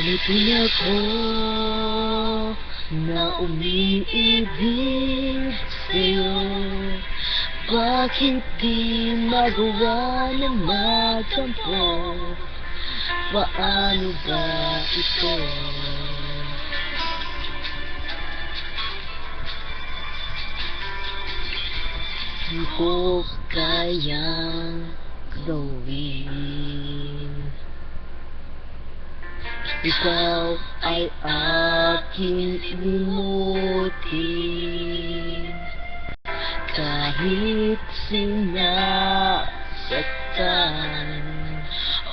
Alipin ako na umiibig sa'yo. Bakit di magawa na magtampo? Paano ba ito? Di ko kayang gawin. Ikaw ay aking limutin, kahit sinasaktan.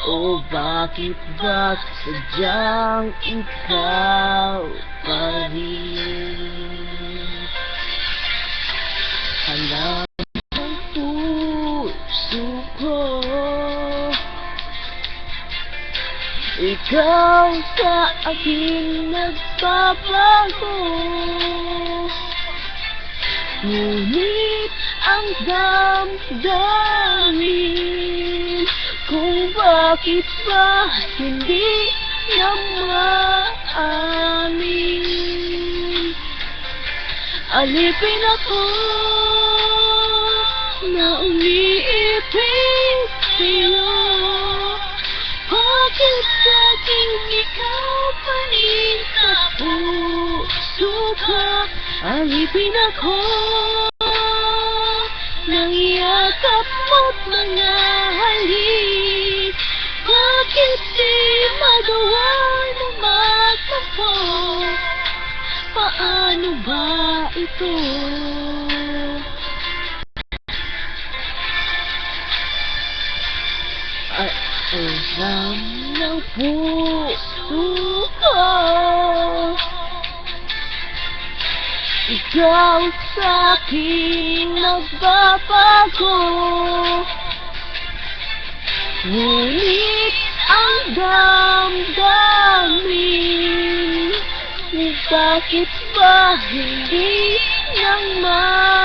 O bakit ba sadyang ikaw pa rin? Alam ang puso ko, ikaw sa akin nagbabago. Ngunit ang damdamin, kung bakit ba hindi na maamin. Alipin ako na umiibig sa'yo. Bakit sa'king ikaw pa rin sa puso ko? Alipin ako ng yakap mo't mga halik. Bakit di magawa na magtampo? Paano ba ito? Alam ng puso ko, ikaw sa'kin nagbabago. Ngunit ang damdamin, bakit ba hindi nang maamin?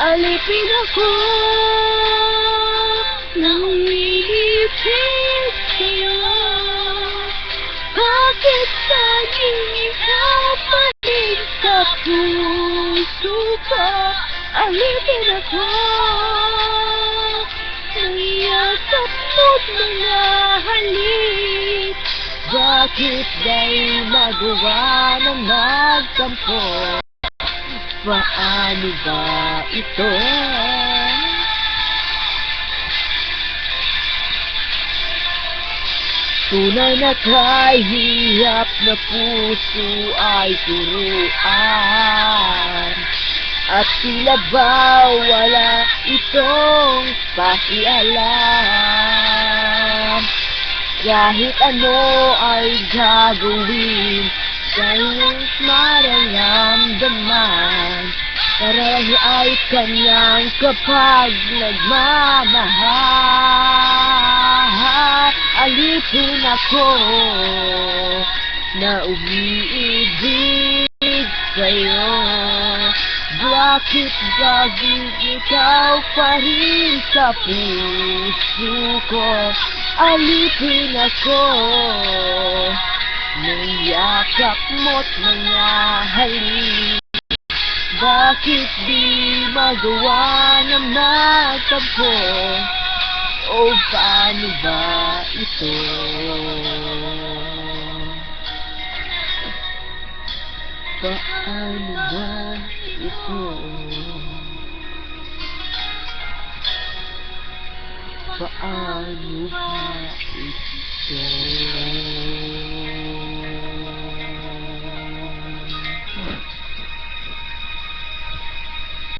Alipin ako nang umiibig sa'yo. Bakit sa'king ikaw pa rin sa puso ko? Alipin ako ng yakap mo't mga halik. Bakit ba'y magawa na magtampo? Paano ba ito? Tunay na kahirap na puso ay turuan, at tila ba wala itong pakialam. Kahit ano ay gagawin sa iyong mararamdaman, pareho ay kanyang kapag nagmamahal. Alipin ako na umiibig sa'yo. Bakit ba ikaw pa rin sa puso ko? Alipin ako ng yakap mo't mga halik. Bakit di magawa na magtampo? O paano ba ito? Paano ba ito? Paano ba ito?